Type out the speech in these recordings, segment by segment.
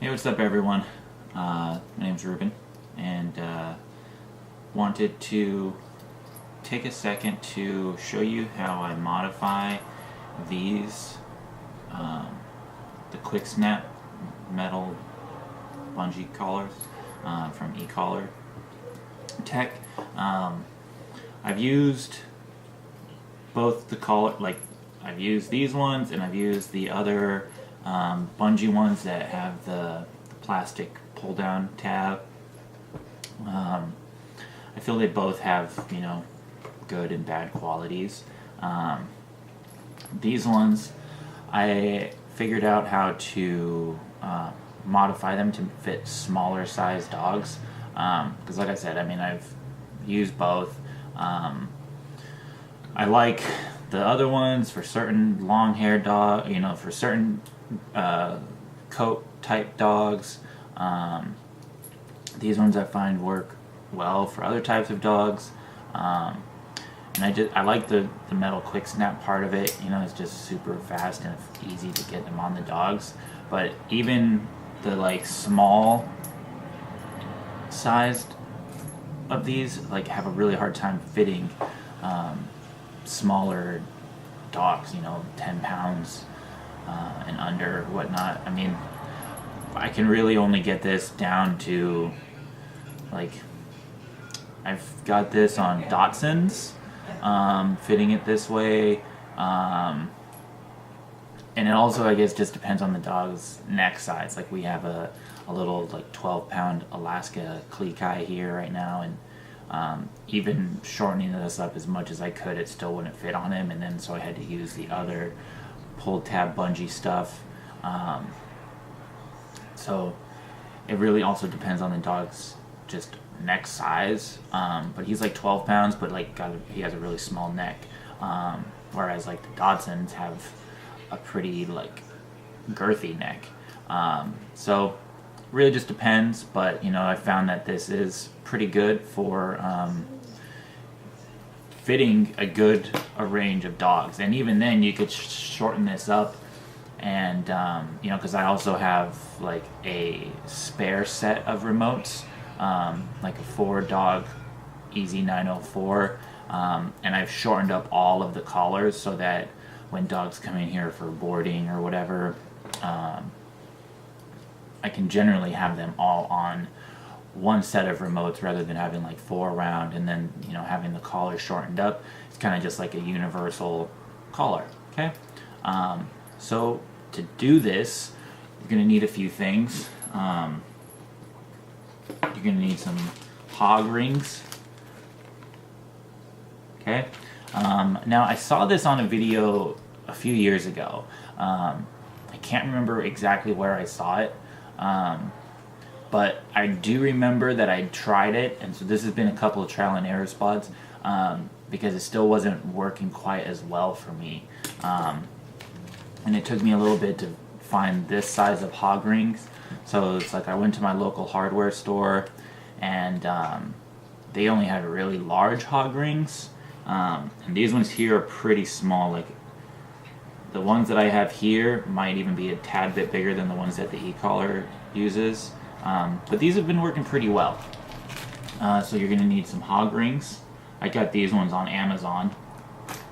Hey, what's up everyone? My name's Ruben, and wanted to take a second to show you how I modify these, the quick snap metal bungee collars from Ecollar tech. I've used both the collar, like I've used these ones and I've used the other bungee ones that have the plastic pull down tab. I feel they both have, you know, good and bad qualities. These ones, I figured out how to modify them to fit smaller sized dogs. Because like I said, I mean, I've used both. I like the other ones for certain long haired dog, you know, for certain coat type dogs. These ones I find work well for other types of dogs. And I like the metal quick snap part of it. You know, it's just super fast and easy to get them on the dogs. But even the like small sized of these like have a really hard time fitting smaller dogs, you know, 10 pounds and under, whatnot. I mean, I can really only get this down to, like, I've got this on Dachshunds, fitting it this way, and it also, I guess, just depends on the dog's neck size. Like, we have a little, like, 12-pound Alaska Klekai here right now, and even shortening this up as much as I could, it still wouldn't fit on him, and then so I had to use the other pull tab bungee stuff. So it really also depends on the dog's just neck size. But he's like 12 pounds, but like he has a really small neck. Whereas like the Dachshunds have a pretty like girthy neck. So really just depends, but you know, I found that this is pretty good for fitting a range of dogs. And even then you could shorten this up, and you know, because I also have like a spare set of remotes, like a 4-dog Easy 904, and I've shortened up all of the collars so that when dogs come in here for boarding or whatever, I can generally have them all on one set of remotes rather than having like 4 around, and then, you know, having the collar shortened up. It's kind of just like a universal collar. Okay, so to do this, you're going to need a few things. You're going to need some hog rings. Okay. Now I saw this on a video a few years ago. I can't remember exactly where I saw it. But I do remember that I tried it, and so this has been a couple of trial and error spots, because it still wasn't working quite as well for me. And it took me a little bit to find this size of hog rings. So it's like I went to my local hardware store, and they only had really large hog rings. And these ones here are pretty small. Like the ones that I have here might even be a tad bit bigger than the ones that the Ecollar uses. But these have been working pretty well. So you're going to need some hog rings. I got these ones on Amazon.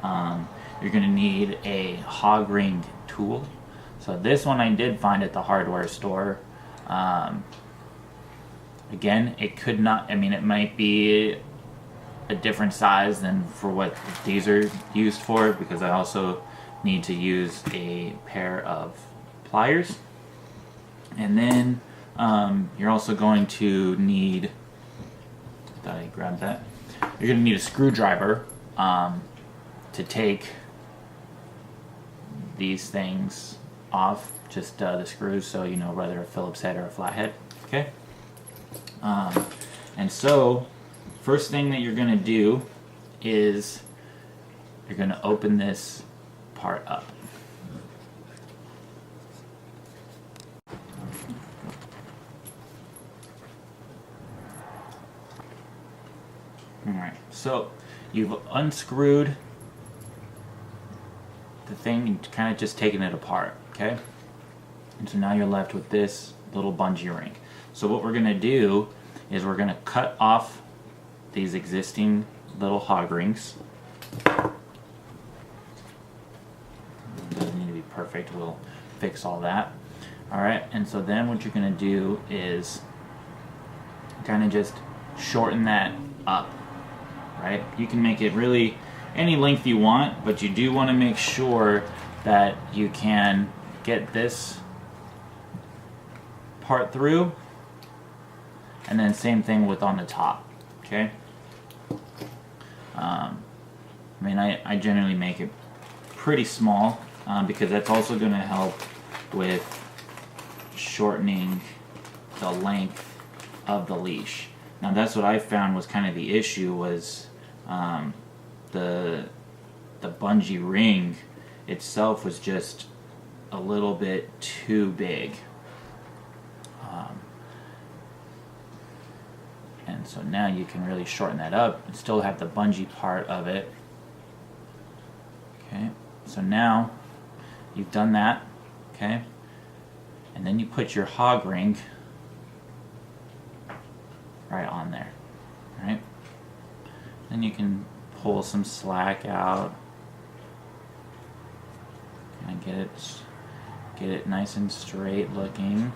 You're going to need a hog ring tool. So this one I did find at the hardware store. Again, it could not, I mean, it might be a different size than for what these are used for, because I also need to use a pair of pliers. And then you're also going to need, thought I grabbed that, you're going to need a screwdriver to take these things off, just the screws, so you know whether a Phillips head or a flathead. Okay. And so first thing that you're going to do is you're going to open this part up. Alright, so you've unscrewed the thing and kind of just taken it apart, okay? And so now you're left with this little bungee ring. So what we're going to do is we're going to cut off these existing little hog rings. Doesn't need to be perfect, we'll fix all that. Alright, and so then what you're going to do is kind of just shorten that up. Right? You can make it really any length you want, but you do want to make sure that you can get this part through, and then same thing with on the top. Okay. I mean, I generally make it pretty small because that's also going to help with shortening the length of the leash. Now that's what I found was kind of the issue was the bungee ring itself was just a little bit too big. And so now you can really shorten that up and still have the bungee part of it. Okay, so now you've done that, okay? And then you put your hog ring right on there, right? Then you can pull some slack out and get it nice and straight looking.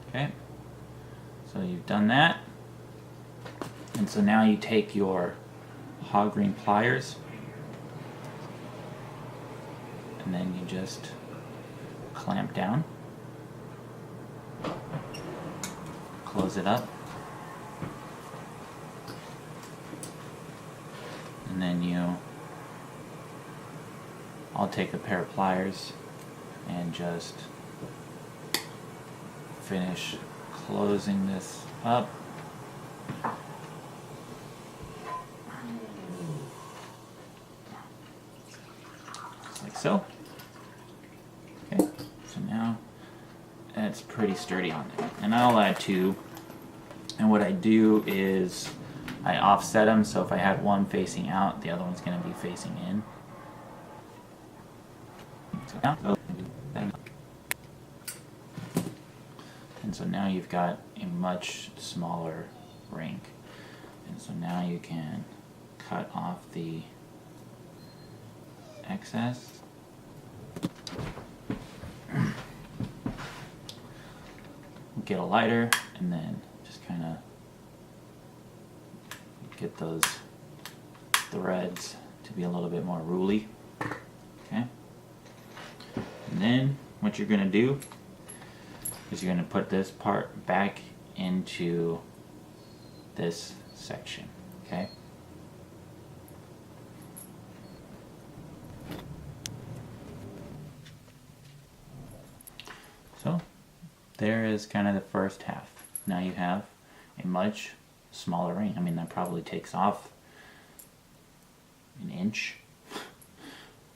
Okay, so you've done that, and so now you take your hog ring pliers and then you just clamp down, close it up, and then I'll take a pair of pliers and just finish closing this up. Just like so. Okay, so now that's pretty sturdy on there. And I'll add two. And what I do is I offset them, so if I had one facing out, the other one's going to be facing in. So now, and so now you've got a much smaller ring. And so now you can cut off the excess. Get a lighter and then just kind of get those threads to be a little bit more ruly. Okay. And then what you're going to do is you're going to put this part back into this section. Okay. So there is kind of the first half. Now you have a much smaller ring. I mean, that probably takes off an inch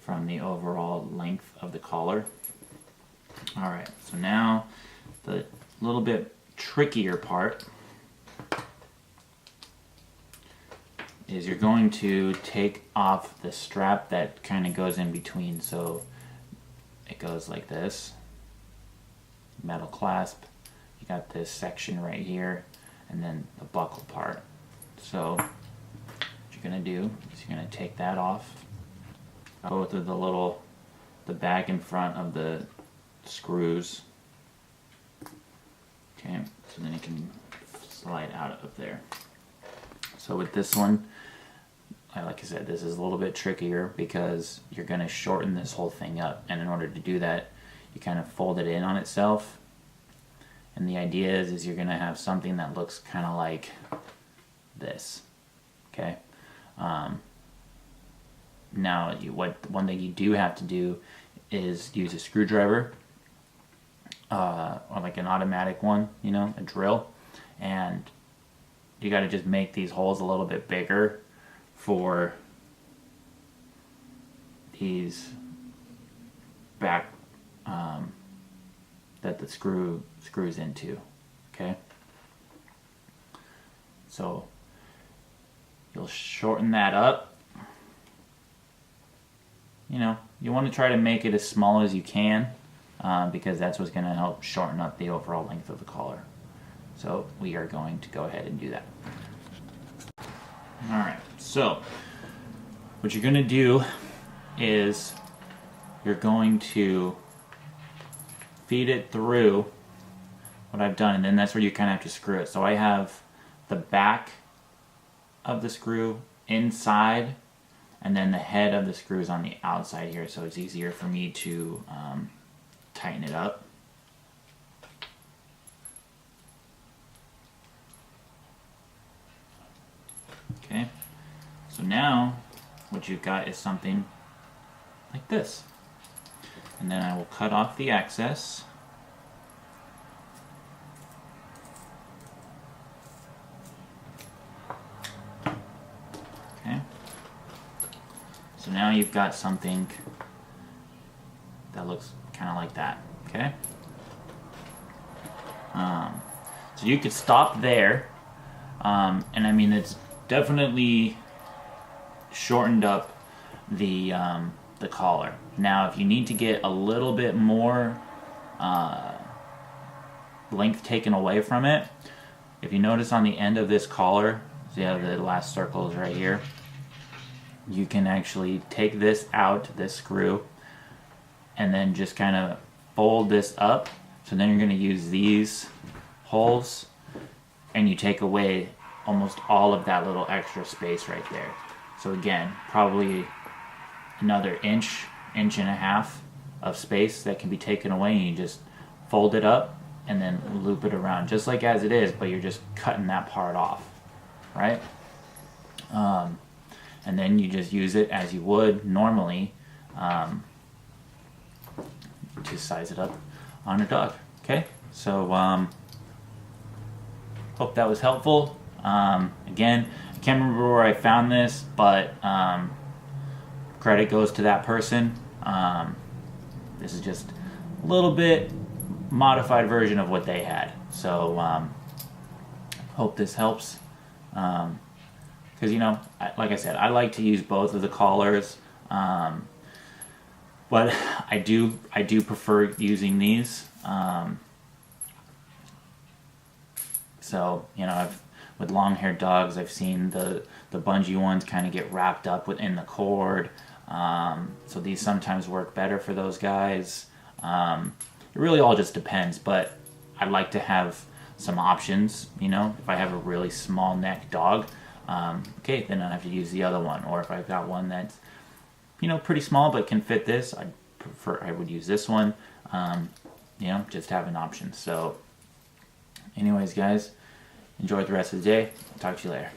from the overall length of the collar. Alright, so now the little bit trickier part is you're going to take off the strap that kind of goes in between. So it goes like this, metal clasp, you got this section right here, and then the buckle part. So what you're going to do is you're going to take that off, go through the back and front of the screws. Okay, so then it can slide out of there. So with this one, like I said, this is a little bit trickier because you're going to shorten this whole thing up, and in order to do that, you kind of fold it in on itself. And the idea is you're going to have something that looks kind of like this. Okay. Now, one thing you do have to do is use a screwdriver, or like an automatic one, you know, a drill, and you got to just make these holes a little bit bigger for these back that the screws into. Okay, so you'll shorten that up you know, you want to try to make it as small as you can, because that's what's going to help shorten up the overall length of the collar. So we are going to go ahead and do that. Alright, so what you're going to do is you're going to feed it through what I've done, and then that's where you kind of have to screw it. So I have the back of the screw inside, and then the head of the screw is on the outside here, so it's easier for me to tighten it up. Okay, so now what you've got is something like this. And then I will cut off the excess. Okay. So now you've got something that looks kind of like that. Okay. So you could stop there, and I mean it's definitely shortened up the collar. Now, if you need to get a little bit more length taken away from it, if you notice on the end of this collar, so you have the last circles right here, you can actually take this out, this screw, and then just kind of fold this up. So then you're going to use these holes, and you take away almost all of that little extra space right there. So again, probably another inch and a half of space that can be taken away, and you just fold it up and then loop it around just like as it is, but you're just cutting that part off, right? And then you just use it as you would normally to size it up on a dog. Okay, so hope that was helpful. Again, I can't remember where I found this, but credit goes to that person. This is just a little bit modified version of what they had. So hope this helps. Because, you know, like I said, I like to use both of the collars. But I do prefer using these. So, you know, with long-haired dogs, I've seen the bungee ones kind of get wrapped up within the cord. So these sometimes work better for those guys. It really all just depends, but I like to have some options, you know. If I have a really small neck dog, okay, then I have to use the other one. Or if I've got one that's, you know, pretty small but can fit this, I would use this one. You know, just have an option. So anyways, guys, enjoy the rest of the day. I'll talk to you later.